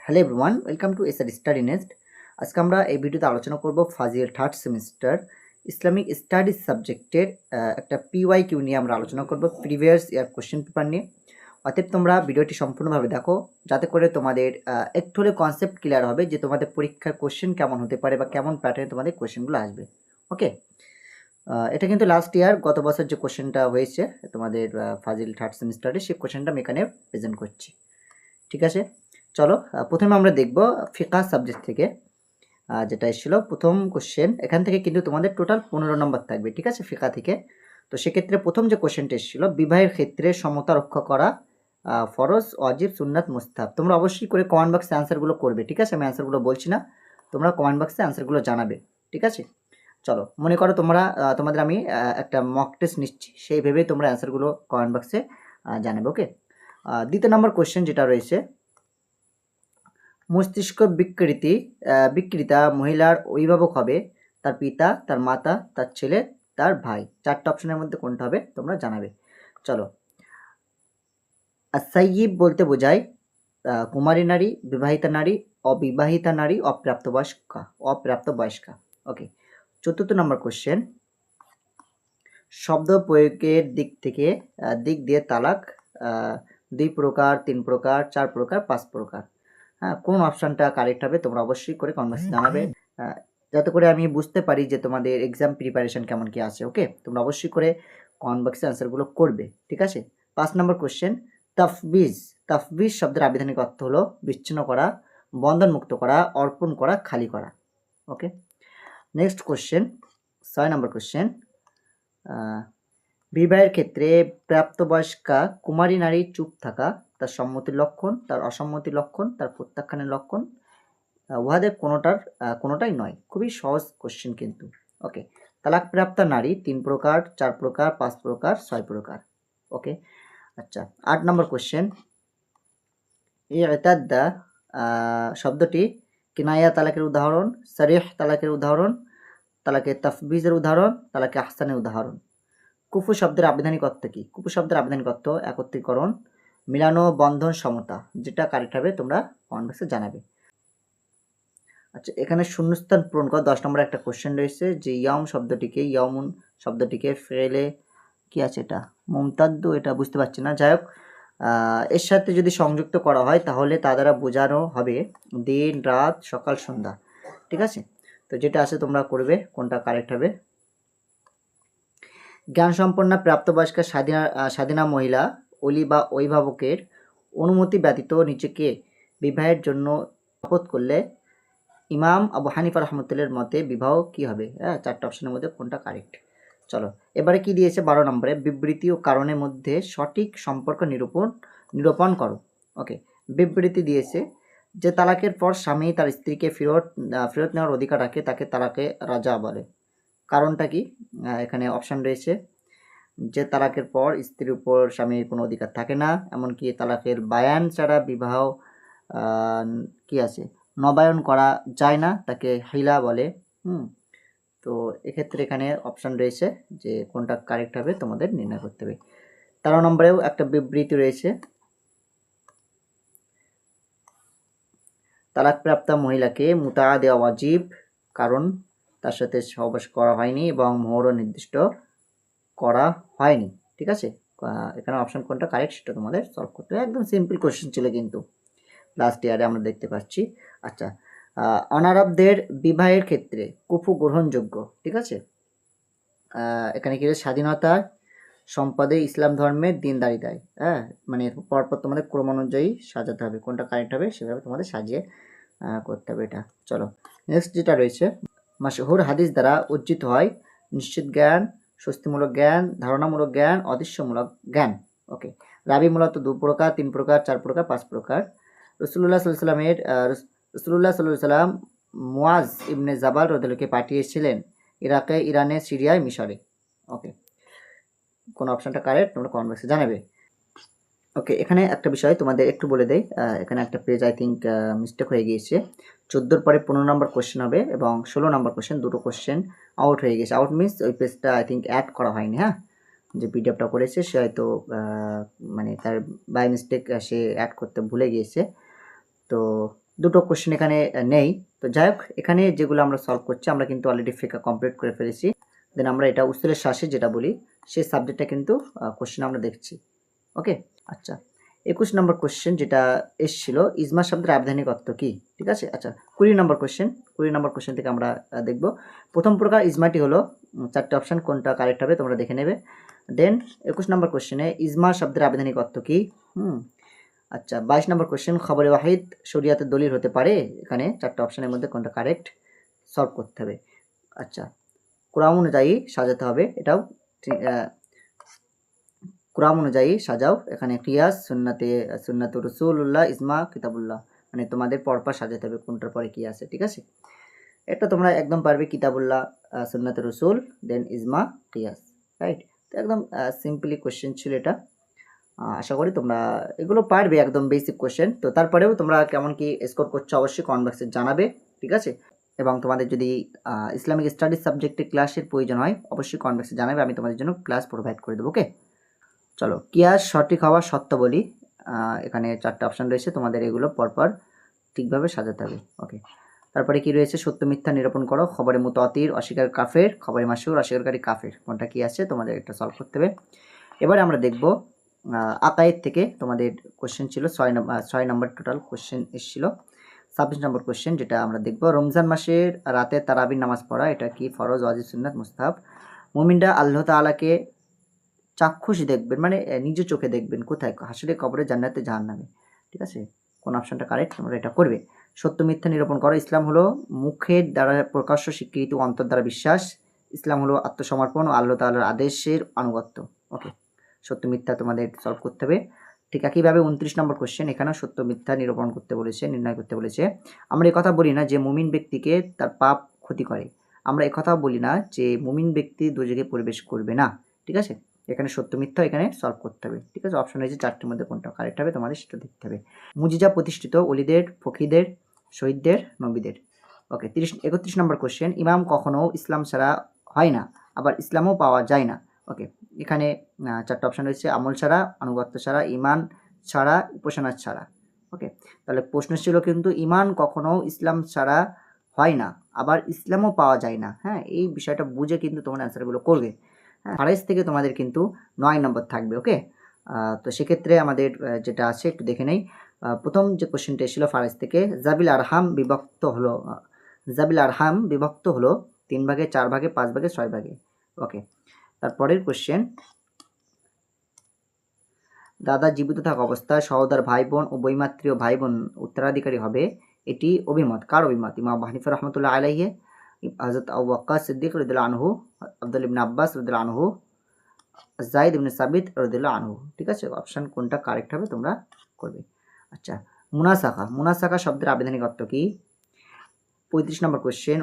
Hello everyone, welcome to SR study nest. আজকে আমরা এই ভিডিওতে আলোচনা করব ফাজিল থার্ড সেমিস্টার ইসলামিক স্টাডিজ সাবজেক্টের একটা পিওয়াইকিউ নিয়ে আমরা আলোচনা করব, প্রিভিয়াস ইয়ার কোশ্চেন পেপার নিয়ে। অতএব তোমরা ভিডিওটি সম্পূর্ণভাবে দেখো, যাতে করে তোমাদের একটু হলে কনসেপ্ট ক্লিয়ার হবে যে তোমাদের পরীক্ষার কোশ্চেন কেমন হতে পারে বা কেমন প্যাটার্নে তোমাদের কোশ্চেনগুলো আসবে। ওকে, এটা কিন্তু লাস্ট ইয়ার গত বছর যে কোশ্চেনটা হয়েছে তোমাদের ফাজিল থার্ড সেমিস্টারে, সেই কোশ্চেনটা আমি এখানে প্রেজেন্ট করছি। ঠিক আছে, চলো প্রথমে আমরা দেখব ফিকহ সাবজেক্ট থেকে যেটা এসেছিলো প্রথম কোশ্চেন। এখান থেকে কিন্তু তোমাদের টোটাল 15 নম্বর থাকবে, ঠিক আছে, ফিকহ থেকে। তো সেক্ষেত্রে প্রথম যে কোশ্চেনটা এসেছিলো, বিবাহের ক্ষেত্রে সমতা রক্ষা করা ফরজ, ওয়াজিব, সুন্নাত, মুস্তাহাব। তোমরা অবশ্যই করে কমেন্ট বক্সে অ্যান্সারগুলো করবে, ঠিক আছে। আমি অ্যান্সারগুলো বলছি না, তোমরা কমেন্ট বক্সে অ্যান্সারগুলো জানাবে, ঠিক আছে। চলো, মনে করো তোমরা তোমাদের আমি একটা মক টেস্ট নিচ্ছি, সেই ভেবেই তোমরা অ্যান্সারগুলো কমেন্ট বক্সে জানাবে। ওকে, দ্বিতীয় নম্বর কোশ্চেন যেটা রয়েছে, মস্তিষ্ক বিকৃতা মহিলার অভিভাবক হবে তার পিতা, তার মাতা, তার ছেলে, তার ভাই। চারটা অপশনের মধ্যে কোনটা হবে তোমরা জানাবে। চলো, সাইয়িব বলতে বোঝায় কুমারী নারী, বিবাহিতা নারী, অবিবাহিতা নারী, অপ্রাপ্তবয়স্কা। ওকে, চতুর্থ নম্বর কোশ্চেন, শব্দ প্রয়োগের দিক দিয়ে তালাক 2 প্রকার, 3 প্রকার, 4 প্রকার, 5 প্রকার। হ্যাঁ, কোন অপশানটা কারেক্ট হবে তোমরা অবশ্যই করে কমেন্টে জানাবে, যাতে করে আমি বুঝতে পারি যে তোমাদের এক্সাম প্রিপারেশন কেমন কি আছে। ওকে, তোমরা অবশ্যই করে কমেন্ট বক্সে অ্যান্সারগুলো করবে, ঠিক আছে। 5 নম্বর কোশ্চেন, তাফবিজ শব্দের আবিধানিক অর্থ হলো বিচ্ছিন্ন করা, বন্ধনমুক্ত করা, অর্পণ করা, খালি করা। ওকে, নেক্সট কোশ্চেন, 6 নম্বর কোশ্চেন, বিবাহের ক্ষেত্রে প্রাপ্তবয়স্কা কুমারী নারী চুপ থাকা তার সম্মতির লক্ষণ, তার অসম্মতির লক্ষণ, তার প্রত্যাখ্যানের লক্ষণ, উহাদের কোনোটাই নয়। খুবই সহজ কোশ্চেন কিন্তু। ওকে, তালাকপ্রাপ্তা নারী 3 প্রকার, 4 প্রকার, 5 প্রকার, 6 প্রকার। ওকে, আচ্ছা, 8 নম্বর কোশ্চেন, ইতাদ্দা শব্দটি কিনায়া তালাকের উদাহরণ, সারিহ তালাকের উদাহরণ, তালাকে তাফবিজের উদাহরণ, তালাকে আহসানের উদাহরণ। কুফু শব্দের আবিধানিক অর্থ কি? কুফু শব্দের আবিধানিক অর্থ একত্রীকরণ, মিলানো, বন্ধন, সমতা। যেটা কারেক্ট হবে তোমরা কমেন্ট বক্সে জানাবে। আচ্ছা, এখানে শূন্যস্থান পূরণ করা 10 নম্বর একটা কোশ্চেন রয়েছে, যে ইয়াউমুন শব্দটিকে ফেলে কি আছে, এটা মুমতাদ্দু, এটা বুঝতে পারছি না। যাই হোক, এর সাথে যদি সংযুক্ত করা হয় তাহলে তা দ্বারা বোঝানো হবে দিন, রাত, সকাল, সন্ধ্যা, ঠিক আছে। তো যেটা আছে তোমরা করবে, কোনটা কারেক্ট হবে। জ্ঞানসম্পন্ন প্রাপ্তবয়স্কা স্বাধীনা মহিলা অলি বা অভিভাবকের অনুমতি ব্যতীত নিজেকে বিবাহের জন্য শপথ করলে ইমাম আবু হানিফা রহমতুল্লাহর মতে বিবাহ কি হবে? হ্যাঁ, 4টা অপশনের মধ্যে কোনটা কারেক্ট। চলো, এবারে কি দিয়েছে 12 নম্বরে, বিবৃতি ও কারণের মধ্যে সঠিক সম্পর্ক নিরূপণ করো। ওকে, বিবৃতি দিয়েছে যে তালাকের পর স্বামী তার স্ত্রীকে ফেরত নেওয়ার অধিকার রাখে, তাকে তালাকে রাজা বলে। কারণটা কি? এখানে অপশান রয়েছে যে তালাকের পর স্ত্রীর উপর স্বামীর কোনো অধিকার থাকে না, এমনকি তালাকের বায়ান ছাড়া বিবাহ কি আছে নবায়ন করা যায় না, তাকে হিলা বলে। তো এক্ষেত্রে এখানে অপশান রয়েছে যে কোনটা কারেক্ট হবে তোমাদের নির্ণয় করতে হবে। 13 নম্বরেও একটা বিবৃতি রয়েছে, তালাকপ্রাপ্তা মহিলাকে মুতা দেওয়া ওয়াজিব, কারণ তার সাথে সহবাস করা হয়নি এবং মোহরও নির্দিষ্ট করা হয়নি, ঠিক আছে। এখানে অপশন কোনটা কারেক্ট সেটা তোমাদের সলভ করতে হবে। একদম সিম্পল কোশ্চেন ছিল কিন্তু লাস্ট ইয়ারে আমরা দেখতে পাচ্ছি। আচ্ছা, অনারবদের বিবাহের ক্ষেত্রে কুফু গ্রহণযোগ্য, ঠিক আছে। এখানে কি স্বাধীনতা, সম্পদে, ইসলাম ধর্মের, দিনদারিতায়। হ্যাঁ, মানে পরপর তোমাদের ক্রম অনুযায়ী সাজাতে হবে, কোনটা কারেক্ট হবে সেভাবে তোমাদের সাজিয়ে করতে হবে এটা। চলো, নেক্সট যেটা রয়েছে, মাশহুর হাদিস দ্বারা উজ্জিত হয় নিশ্চিত জ্ঞান, স্বস্তিমূলক জ্ঞান, ধারণামূলক জ্ঞান, অদৃশ্যমূলক জ্ঞান। ওকে, রাবি মূলত 2 প্রকার, 3 প্রকার, 4 প্রকার, 5 প্রকার। রসুল্লাহ সাল্লাল্লাহু সাল্লাম মুয়াজ ইবনে জাবাল রাদিয়াল্লাহু পাঠিয়েছিলেন ইরাকে, ইরানে, সিরিয়ায়, মিশরে। ওকে, কোন অপশনটা কারেক্ট তোমরা কমেন্ট বক্সে জানাবে। ওকে, এখানে একটা বিষয় তোমাদের একটু বলে দেই, এখানে একটা পেজ আই থিঙ্ক মিস্টেক হয়ে গিয়েছে। 14 পরে 15 নম্বর কোশ্চেন হবে এবং 16 নম্বর কোশ্চেন, দুটো কোশ্চেন আউট হয়ে গেছে। আউট মিনস ওই পেজটা আই থিঙ্ক অ্যাড করা হয়নি। হ্যাঁ, যে পিডিএফটা করেছে সে হয়তো মানে তার বাই মিস্টেক সে অ্যাড করতে ভুলে গিয়েছে। তো দুটো কোশ্চেন এখানে নেই। তো যাই হোক, এখানে যেগুলো আমরা সলভ করছি আমরা কিন্তু অলরেডি ফিকা কমপ্লিট করে ফেলেছি। দেন আমরা এটা উসুলের শ্বাসে যেটা বলি সেই সাবজেক্টটা কিন্তু কোশ্চেন আমরা দেখছি। ওকে, আচ্ছা 21 নম্বর কোশ্চেন যেটা এসেছিল, ইজমা শব্দের আবিধানিক অর্থ কি? ঠিক আছে, আচ্ছা 20 নম্বর কোশ্চেন থেকে আমরা দেখব। প্রথম প্রকার ইজমাটি হলো, চারটে অপশান, কোনটা কারেক্ট হবে তোমরা দেখে নেবে। দেন 21 নম্বর কোশ্চেনে ইজমা শব্দের আবিধানিক অর্থ কি? আচ্ছা 22 নম্বর কোশ্চেন, খবরে ওয়াহিদ শরিয়াতের দলিল হতে পারে? এখানে চারটে অপশানের মধ্যে কোনটা কারেক্ট সলভ করতে হবে। আচ্ছা কোরআন অনুযায়ী সাজাতে হবে, এটাও কোরআন অনুযায়ী সাজাও, এখানে কিয়াস সুন্নাতে রসুল্লাহ ইজমা কিতাবুল্লাহ, মানে তোমাদের পরপর সাজাতে হবে কোনটার পরে কি আছে। ঠিক আছে, এটা তোমরা একদম পারবে, কিতাবুল্লাহ, সুন্নাতে রসুল, দেন ইজমা, কিয়াস, রাইট। তো একদম সিম্পলি কোশ্চেন ছিল এটা। আশা করি তোমরা এগুলো পারবে, একদম বেসিক কোশ্চেন। তো তারপরেও তোমরা কেমন কি স্কোর করছো অবশ্যই কমেন্ট বক্সে জানাবে। ঠিক আছে, এবং তোমাদের যদি ইসলামিক স্টাডিজ সাবজেক্টে ক্লাসের প্রয়োজন হয় অবশ্যই কমেন্ট বক্সে জানাবে, আমি তোমাদের জন্য ক্লাস প্রোভাইড করে দেবো। ওকে, চলো কিয়াস সঠিক হওয়া সত্য বলি। এখানে চারটে অপশান রয়েছে, তোমাদের এগুলো পরপর ঠিকভাবে সাজাতে হবে। ওকে, তারপরে কি রয়েছে, সত্য মিথ্যা নিরূপণ করো, খবরে মুতাওয়াতির অস্বীকার কাফের, খবরে মাশহুর অস্বীকারী কাফের, কোনটা কি আছে তোমাদের এটা সলভ করতে হবে। এবারে আমরা দেখব আকায়েদ থেকে তোমাদের কোশ্চেন ছিল 6 নম্বর টোটাল কোশ্চেন এসেছিল। 26 নম্বর কোশ্চেন যেটা আমরা দেখব, রমজান মাসের রাতে তারাবির নামাজ পড়া এটা কি ফরজ, ওয়াজিব, সুন্নাত, মুস্তাহাব? মুমিনরা আল্লাহ তাআলাকে চাক্ষুষ দেখবেন, মানে নিজে চোখে দেখবেন, কোথায়? হাসরে, কবরে, জান্নাতে, জাহান্নামে। ঠিক আছে, কোন অপশনটা কারেক্ট তোমরা এটা করবে। সত্য মিথ্যা নিরূপণ করো, ইসলাম হলো মুখের দ্বারা প্রকাশ্য স্বীকৃতি, অন্তর দ্বারা বিশ্বাস। ইসলাম হলো আত্মসমর্পণ ও আল্লাহ তাআলার আদেশের আনুগত্য। ওকে, সত্য মিথ্যা তোমাদের সলভ করতে হবে। ঠিক একইভাবে 29 নম্বর কোশ্চেন, এখানেও সত্য মিথ্যা নিরূপণ করতে বলেছে, নির্ণয় করতে বলেছে। আমরা এই কথা বলি না যে মুমিন ব্যক্তিকে তার পাপ ক্ষতি করে, আমরা এই কথা বলি না যে মুমিন ব্যক্তি দোজখে প্রবেশ করবে না। ঠিক আছে, এখানে সত্য মিথ্যা এখানে সলভ করতে হবে। ঠিক আছে, অপশন রয়েছে চারটির মধ্যে কোনটা কারেক্ট হবে তোমাদের সেটা দেখতে হবে। মুজিজা প্রতিষ্ঠিত ওলিদের, ফকিদের, শহীদদের, নবীদের। ওকে, 31 নম্বর কোশ্চেন, ইমাম কখনো ইসলাম ছাড়া হয় না, আবার ইসলামও পাওয়া যায় না। ওকে, এখানে চারটা অপশান রয়েছে, আমল ছাড়া, আনুগত্য ছাড়া, ইমান ছাড়া, উপাসনা ছাড়া। ওকে, তাহলে প্রশ্ন ছিল কিন্তু ইমান কখনো ইসলাম ছাড়া হয় না, আবার ইসলামও পাওয়া যায় না। হ্যাঁ, এই বিষয়টা বুঝে কিন্তু তোমরা অ্যান্সারগুলো করবে। হ্যাঁ, ফারাইজ থেকে তোমাদের কিন্তু 9 নম্বর থাকবে। ওকে, তো সেক্ষেত্রে আমাদের যেটা আছে একটু দেখে নেই। প্রথম যে কোশ্চেনটা এসেছিল ফারাইজ থেকে, জাবিল আরহাম বিভক্ত হলো 3 ভাগে, 4 ভাগে, 5 ভাগে, 6 ভাগে। ওকে, তারপরের কোশ্চেন, দাদা জীবিত থাকা অবস্থায় সহোদর ভাই বোন ও বৈমাত্রীয় ভাই বোন উত্তরাধিকারী হবে, এটি অভিমত কার অভিমত? ইমাম আবু হানিফা রহমতুল্লাহ আলাইহি, হযরত আবু ওয়াক্কাস সিদ্দিক রাদিয়াল্লাহু আনহু, আব্দুল্লাহ ইবনে আব্বাস রাদিয়াল্লাহু আনহু, যায়েদ ইবনে সাবিত রাদিয়াল্লাহু আনহু। ঠিক আছে, অপশন কোনটা কারেক্ট হবে তোমরা করবে। আচ্ছা, মুনাসাখা শব্দের আবিধানিক অর্থ কি? 35 নম্বর কোশ্চেন,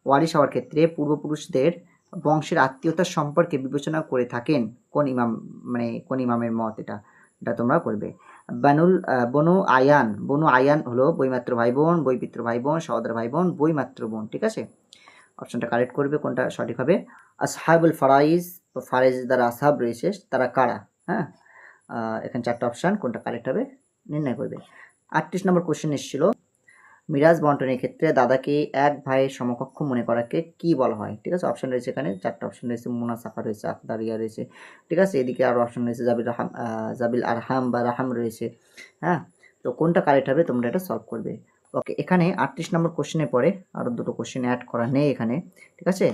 ওয়ারিস হওয়ার ক্ষেত্রে পূর্বপুরুষদের বংশের আত্মীয়তার সম্পর্কে বিবেচনা করে থাকেন কোন ইমাম, মানে কোন ইমামের মত? এটা তোমরা করবে। বনু আয়ান হলো বইমাত্র ভাই বোন, বইপিত্র ভাই বোন, সহোদর ভাই বোন, বইমাত্র বোন। ঠিক আছে, অপশনটা কারেক্ট করবে, কোনটা সঠিক হবে। আসহাবুল ফারাইজ, ফারাইজ দ্বারা আসহাব রয়েছে, তারা কারা? হ্যাঁ, এখানে চারটা অপশান, কোনটা কারেক্ট হবে নির্ণয় করবে। 38 নম্বর কোশ্চেন এসেছিল, মিরাজ বন্টনের ক্ষেত্রে দাদাকে এক ভাইয়ের সমকক্ষ মনে করাকে কি বলা হয়? ঠিক আছে, অপশন রয়েছে এখানে চারটা অপশন রয়েছে, মুনাসাফা রয়েছে, আকদারিয়া রয়েছে। ঠিক আছে, এদিকে আরও অপশন রয়েছে, জাবিল আরহাম বা রাহাম রয়েছে। হ্যাঁ, তো কোনটা কারেক্ট হবে তোমরা এটা সলভ করবে। ওকে, এখানে 38 নম্বর কোশ্চেনের পরে আরও দুটো কোশ্চেন অ্যাড করা নেই এখানে। ঠিক আছে,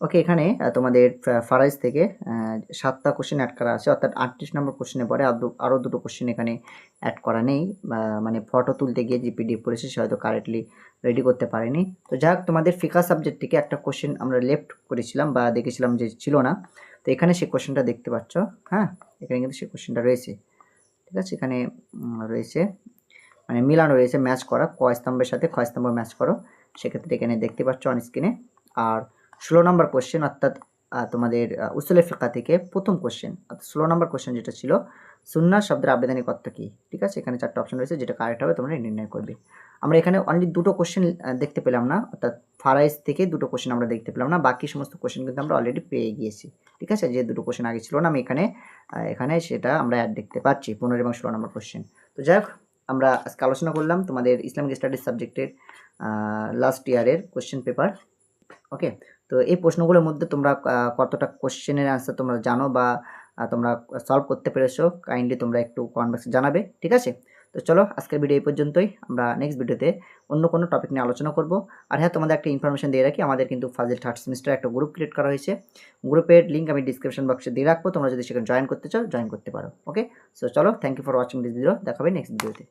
ওকে, এখানে তোমাদের ফারাইজ থেকে 7টা কোশ্চেন অ্যাড করা আছে, অর্থাৎ 38 নম্বর কোশ্চেনের পরে আরও দুটো কোশ্চেন এখানে অ্যাড করা নেই, মানে ফটো তুলতে গিয়ে যে পিডিএফ করেছে সে হয়তো কারেক্টলি রেডি করতে পারেনি। তো যাক, তোমাদের ফিকা সাবজেক্ট থেকে একটা কোশ্চেন আমরা লেফট করেছিলাম বা দেখেছিলাম যে ছিল না, তো এখানে সেই কোশ্চেনটা দেখতে পাচ্ছ। হ্যাঁ, এখানে কিন্তু সেই কোশ্চেনটা রয়েছে। ঠিক আছে, এখানে রয়েছে, মানে মিলানো রয়েছে, ম্যাচ করা, ক স্তম্ভের সাথে খ স্তম্ভ ম্যাচ করো, সেক্ষেত্রে এখানে দেখতে পাচ্ছ অন স্ক্রিনে। আর 16 নম্বর কোশ্চেন, অর্থাৎ তোমাদের উসুলে ফিকা থেকে প্রথম কোশ্চেন, অর্থাৎ 16 নম্বর কোশ্চেন যেটা ছিল, সুন্নাহ শব্দের আবেদনিক অর্থ কী? ঠিক আছে, এখানে 4টা অপশন রয়েছে, যেটা কারেক্ট হবে তোমরা নির্ণয় করবে। আমরা এখানে অনলি 2টো কোশ্চেন দেখতে পেলাম না, অর্থাৎ ফারাইজ থেকে 2টো কোশ্চেন আমরা দেখতে পেলাম না, বাকি সমস্ত কোশ্চেন কিন্তু আমরা অলরেডি পেয়ে গিয়েছি। ঠিক আছে, যে 2টো কোশ্চেন আগে ছিল না, আমি এখানে সেটা আমরা দেখতে পাচ্ছি, 15 এবং 16 নম্বর কোশ্চেন। তো যাই হোক, আমরা আজকে আলোচনা করলাম তোমাদের ইসলামিক স্টাডিজ সাবজেক্টের লাস্ট ইয়ারের কোশ্চেন পেপার। ওকে, তো এই প্রশ্নগুলোর মধ্যে তোমরা কতটা কোশ্চেনের অ্যান্সার তোমরা জানো বা তোমরা সলভ করতে পেরেছো, কাইন্ডলি তোমরা একটু কমেন্ট বক্সে জানাবে। ঠিক আছে, তো চলো আজকের ভিডিও এই পর্যন্তই, আমরা নেক্সট ভিডিওতে অন্য কোনো টপিক নিয়ে আলোচনা করব। আর হ্যাঁ, তোমাদের একটা ইনফরমেশন দিয়ে রাখি, আমাদের কিন্তু ফাজিল থার্ড সেমিস্টার একটা গ্রুপ ক্রিয়েট করা হয়েছে, গ্রুপের লিঙ্ক আমি ডিসক্রিপশন বক্সে দিয়ে রাখবো, তোমরা যদি সেখানে জয়েন করতে চাও জয়েন করতে পারো। ওকে, সো চলো, thank you for watching this video, দেখাবে নেক্সট ভিডিওতে।